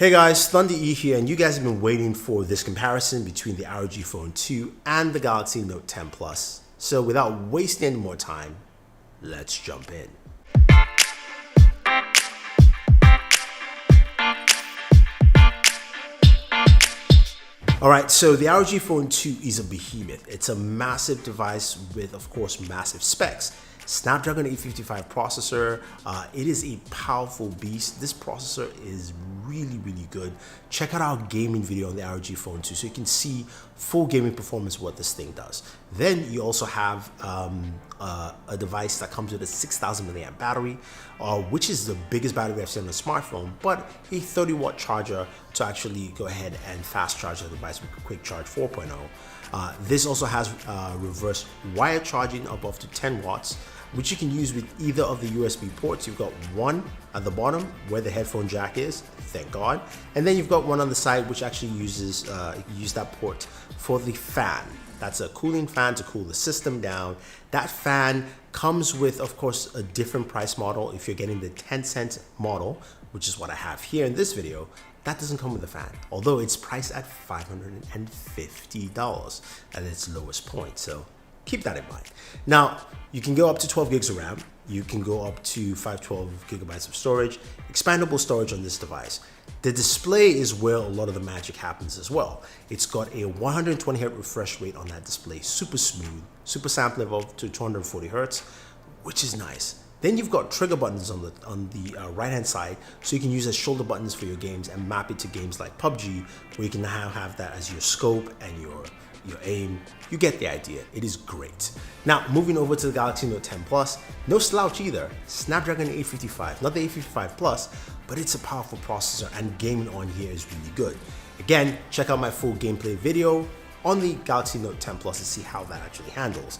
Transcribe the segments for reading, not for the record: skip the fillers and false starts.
Hey guys, Thunder E here, and you guys have been waiting for this comparison between the ROG Phone 2 and the Galaxy Note 10 Plus. So without wasting any more time, let's jump in. Alright, so the ROG Phone 2 is a behemoth. It's a massive device with, of course, massive specs. Snapdragon 855 processor. It is a powerful beast. This processor is really good. Check out our gaming video on the ROG Phone 2 so you can see full gaming performance, what this thing does. Then you also have a device that comes with a 6,000 milliamp battery, which is the biggest battery I've seen on a smartphone, but a 30-watt charger to actually go ahead and fast charge the device with Quick Charge 4.0. This also has reverse wire charging up to 10 watts, which you can use with either of the USB ports. You've got one at the bottom where the headphone jack is, thank God, and then you've got one on the side which actually uses use that port for the fan. That's a cooling fan to cool the system down. That fan comes with, of course, a different price model. If you're getting the 10-cent model, which is what I have here in this video, that doesn't come with a fan, although it's priced at $550 at its lowest point. So keep that in mind. Now, you can go up to 12 gigs of RAM. You can go up to 512 gigabytes of storage, expandable storage on this device. The display is where a lot of the magic happens as well. It's got a 120 Hz refresh rate on that display, super smooth, super sample level to 240 Hz, which is nice. Then you've got trigger buttons on the right hand side, so you can use as shoulder buttons for your games and map it to games like PUBG, where you can now have that as your scope and your aim. You get the idea. It is great. Now, moving over to the Galaxy Note 10 Plus, no slouch either. Snapdragon 855, not the 855 Plus, but it's a powerful processor, and gaming on here is really good. Again, check out my full gameplay video on the Galaxy Note 10 Plus to see how that actually handles.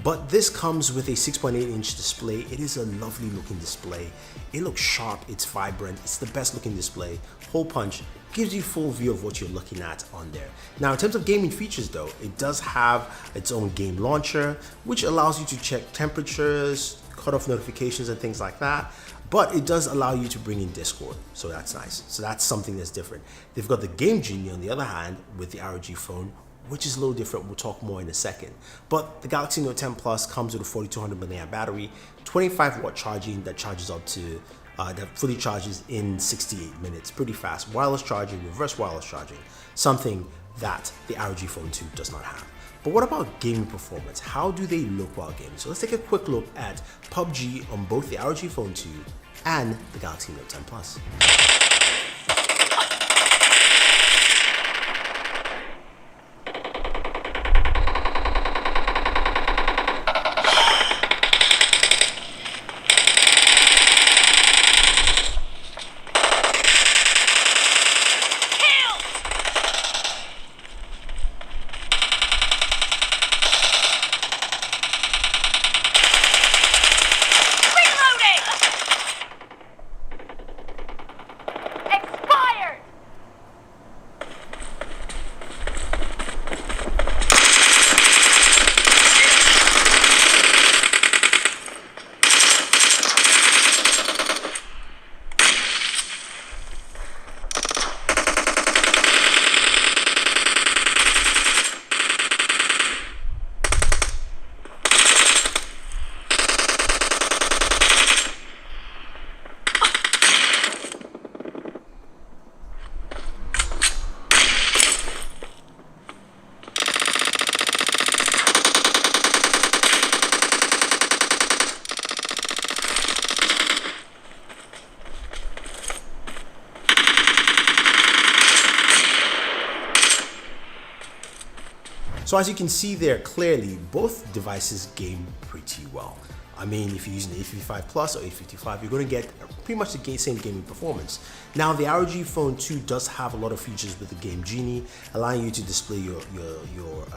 But this comes with a 6.8-inch display. It is a lovely looking display. It looks sharp, it's vibrant, it's the best looking display. Hole punch gives you full view of what you're looking at on there. Now, in terms of gaming features though, it does have its own game launcher, which allows you to check temperatures, cut off notifications and things like that. But it does allow you to bring in Discord, so that's nice. So that's something that's different. They've got the Game Genie on the other hand with the ROG Phone, which is a little different. We'll talk more in a second. But the Galaxy Note 10 Plus comes with a 4200 milliamp battery, 25-watt charging that charges up to, that fully charges in 68 minutes, pretty fast. Wireless charging, reverse wireless charging, something that the ROG Phone 2 does not have. But what about gaming performance? How do they look while gaming? So let's take a quick look at PUBG on both the ROG Phone 2 and the Galaxy Note 10 Plus. So as you can see there clearly, both devices game pretty well. I mean, if you're using the 855 Plus or 855, you're going to get pretty much the same gaming performance. Now, the ROG Phone 2 does have a lot of features with the Game Genie, allowing you to display your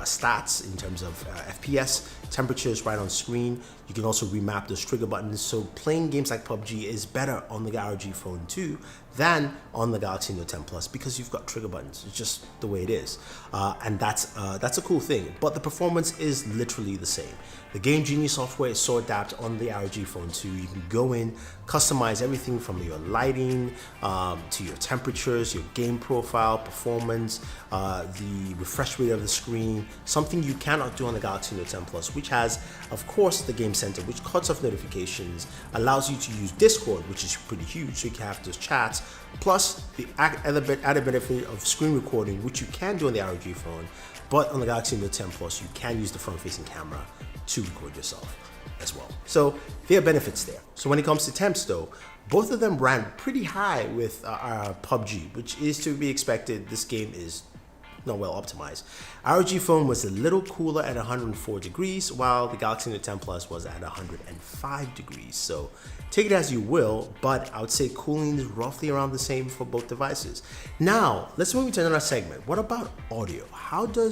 stats in terms of FPS, temperatures right on screen. You can also remap those trigger buttons, so playing games like PUBG is better on the ROG Phone 2 than on the Galaxy Note 10 Plus because you've got trigger buttons. It's just the way it is. And that's a cool thing. But the performance is literally the same. The Game Genie software is so adapted on the ROG Phone 2. You can go in, customize everything from your lighting to your temperatures, your game profile, performance, the refresh rate of the screen, something you cannot do on the Galaxy Note 10 Plus, which has, of course, the Game Center, which cuts off notifications, allows you to use Discord, which is pretty huge, so you can have those chats, plus the added benefit of screen recording, which you can do on the ROG Phone, but on the Galaxy Note 10 Plus, you can use the front-facing camera to record yourself as well. So there are benefits there. So when it comes to temps though, both of them ran pretty high with PUBG, which is to be expected. This game is not well optimized. ROG Phone was a little cooler at 104 degrees, while the Galaxy Note 10 Plus was at 105 degrees. So take it as you will, but I would say cooling is roughly around the same for both devices. Now, let's move into another segment. What about audio? How do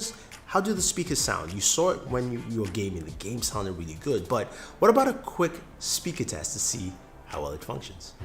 the speakers sound? You saw it when you were gaming. The game sounded really good, but what about a quick speaker test to see how well it functions?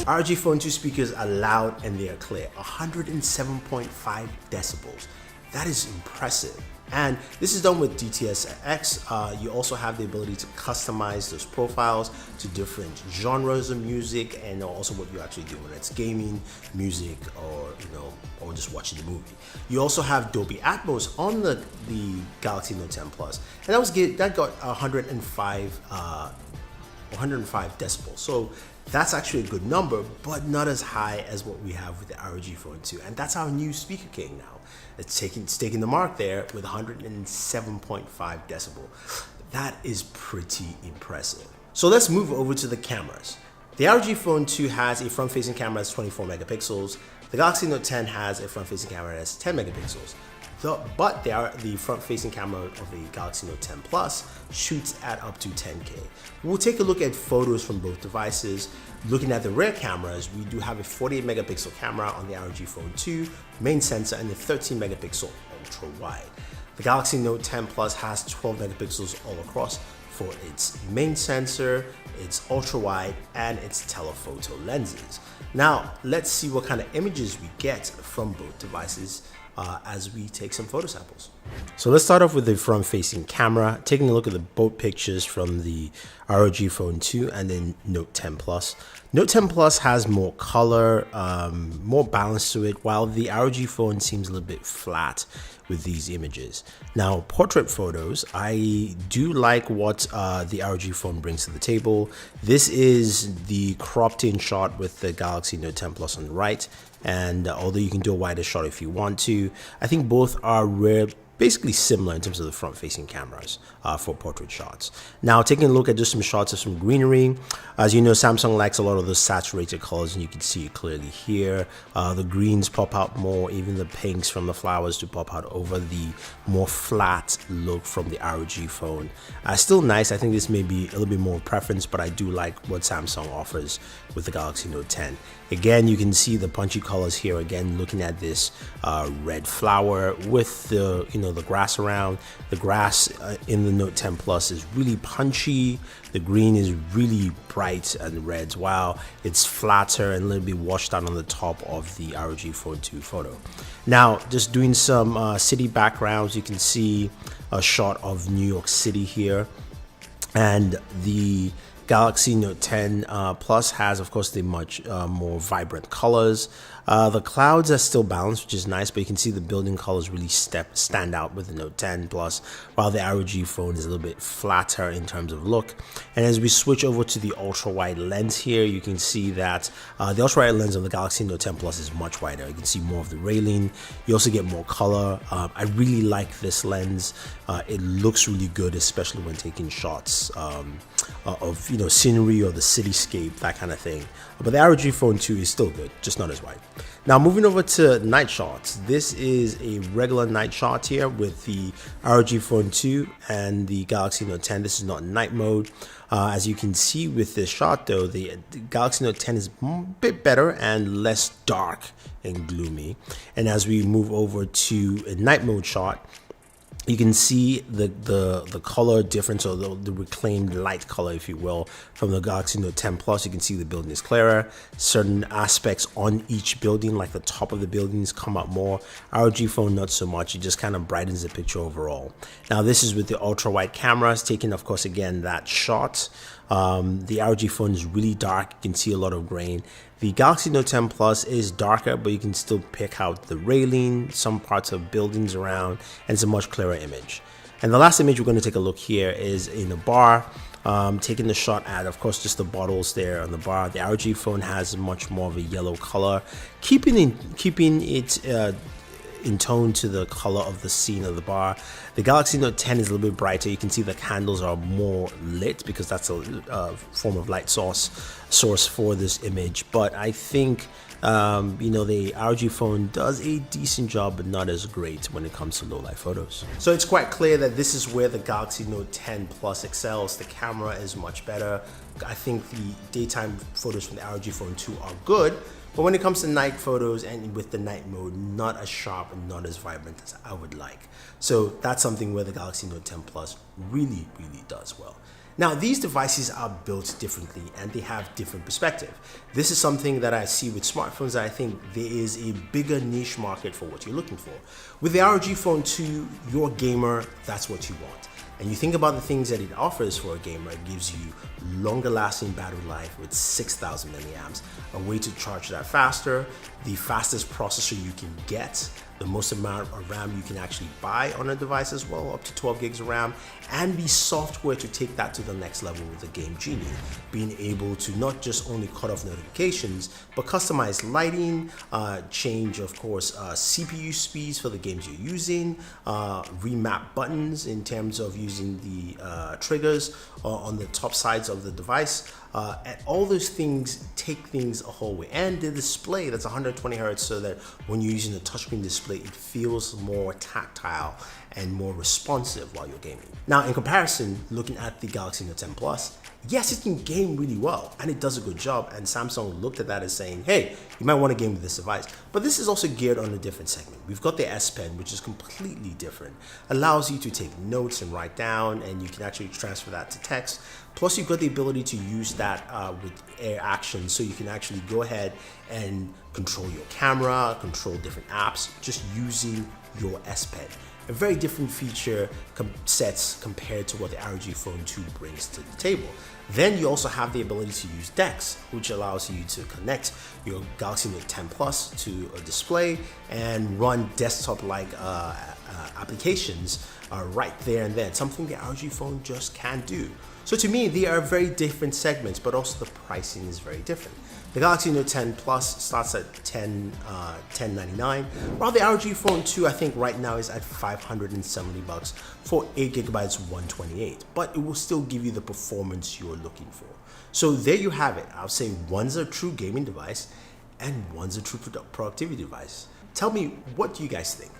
ROG Phone 2 speakers are loud and they are clear, 107.5 decibels. That is impressive. And this is done with DTS-X. You also have the ability to customize those profiles to different genres of music and also what you actually do, whether it's gaming, music, or just watching the movie. You also have Dolby Atmos on the Galaxy Note 10 Plus, and that got 105 decibels. So that's actually a good number, but not as high as what we have with the ROG Phone 2. And that's our new speaker king now. It's taking the mark there with 107.5 decibel. That is pretty impressive. So let's move over to the cameras. The ROG Phone 2 has a front-facing camera that's 24 megapixels. The Galaxy Note 10 has a front-facing camera that's 10 megapixels. But the front-facing camera of the Galaxy Note 10 Plus shoots at up to 10K. We'll take a look at photos from both devices. Looking at the rear cameras, we do have a 48 megapixel camera on the ROG Phone 2, main sensor, and a 13 megapixel ultra wide. The Galaxy Note 10 Plus has 12 megapixels all across for its main sensor, its ultra wide, and its telephoto lenses. Now, let's see what kind of images we get from both devices as we take some photo samples. So let's start off with the front-facing camera, taking a look at the both pictures from the ROG Phone 2 and then Note 10 Plus. Note 10 Plus has more color, more balance to it, while the ROG Phone seems a little bit flat with these images. Now, portrait photos, I do like what the ROG Phone brings to the table. This is the cropped in shot with the Galaxy Note 10 Plus on the right, and although you can do a wider shot if you want to, I think both are basically similar in terms of the front-facing cameras for portrait shots. Now, taking a look at just some shots of some greenery. As you know, Samsung likes a lot of those saturated colors, and you can see it clearly here. The greens pop out more, even the pinks from the flowers to pop out over the more flat look from the ROG Phone. Still nice. I think this may be a little bit more preference, but I do like what Samsung offers with the Galaxy Note 10. Again, you can see the punchy colors here. Again, looking at this red flower with the the grass around. The grass in the Note 10 Plus is really punchy. The green is really bright and red, while it's flatter and a little bit washed out on the top of the ROG Phone 2 photo. Now, just doing some city backgrounds, you can see a shot of New York City here, and the Galaxy Note 10 Plus has, of course, the much more vibrant colors. The clouds are still balanced, which is nice, but you can see the building colors really stand out with the Note 10 Plus, while the ROG Phone is a little bit flatter in terms of look. And as we switch over to the ultra-wide lens here, you can see that the ultra-wide lens of the Galaxy Note 10 Plus is much wider. You can see more of the railing. You also get more color. I really like this lens. It looks really good, especially when taking shots of scenery or the cityscape, that kind of thing. But the ROG Phone 2 is still good, just not as wide. Now moving over to night shots. This is a regular night shot here with the ROG Phone 2 and the Galaxy Note 10. This is not night mode. As you can see with this shot though, the Galaxy Note 10 is a bit better and less dark and gloomy. And as we move over to a night mode shot, you can see the color difference, or the reclaimed light color, if you will, from the Galaxy Note 10 Plus. You can see the building is clearer. Certain aspects on each building, like the top of the buildings, come up more. ROG Phone, not so much. It just kind of brightens the picture overall. Now, this is with the ultra wide cameras, taking, of course, again, that shot. The ROG Phone is really dark. You can see a lot of grain. The Galaxy Note 10 Plus is darker, but you can still pick out the railing, some parts of buildings around, and it's a much clearer image. And the last image we're going to take a look here is in a bar, taking the shot at, of course, just the bottles there on the bar. The ROG Phone has much more of a yellow color, keeping it in tone to the color of the scene of the bar. The Galaxy Note 10 is a little bit brighter. You can see the candles are more lit because that's a form of light source for this image. But I think the ROG Phone does a decent job, but not as great when it comes to low light photos. So it's quite clear that this is where the Galaxy Note 10 Plus excels. The camera is much better. I think the daytime photos from the ROG Phone 2 are good, but when it comes to night photos and with the night mode, not as sharp and not as vibrant as I would like. So that's something where the Galaxy Note 10 Plus really does well. Now, these devices are built differently and they have different perspective. This is something that I see with smartphones that I think there is a bigger niche market for what you're looking for. With the ROG Phone 2, you're a gamer, that's what you want. And you think about the things that it offers for a gamer. It gives you longer lasting battery life with 6,000 milliamps, a way to charge that faster, the fastest processor you can get, the most amount of RAM you can actually buy on a device as well, up to 12 gigs of RAM, and the software to take that to the next level with the Game Genie, being able to not just only cut off notifications, but customize lighting, change, of course, CPU speeds for the games you're using, remap buttons in terms of using the triggers on the top sides of the device. And all those things take things a whole way. And the display that's 120 Hz, so that when you're using a touchscreen display, it feels more tactile and more responsive while you're gaming. Now, in comparison, looking at the Galaxy Note 10 Plus, yes, it can game really well and it does a good job. And Samsung looked at that as saying, hey, you might want to game with this device. But this is also geared on a different segment. We've got the S Pen, which is completely different. Allows you to take notes and write down, and you can actually transfer that to text. Plus, you've got the ability to use that with Air Action, so you can actually go ahead and control your camera, control different apps, just using your S Pen. A very different feature sets compared to what the ROG Phone 2 brings to the table. Then you also have the ability to use DeX, which allows you to connect your Galaxy Note 10 Plus to a display and run desktop-like applications right there and then, something the ROG Phone just can't do. So to me, they are very different segments, but also the pricing is very different. The Galaxy Note 10 Plus starts at $1099, while the ROG Phone 2 I think right now is at $570 for 8 gigabytes 128, but it will still give you the performance you're looking for. So there you have it. I'll say one's a true gaming device and one's a true productivity device. Tell me, what do you guys think?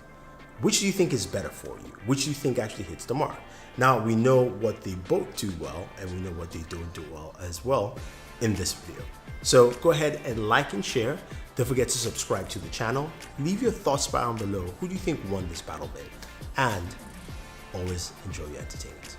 Which do you think is better for you? Which do you think actually hits the mark? Now, we know what they both do well, and we know what they don't do well as well in this video. So go ahead and like and share. Don't forget to subscribe to the channel. Leave your thoughts down below. Who do you think won this battle bit? And always enjoy your entertainment.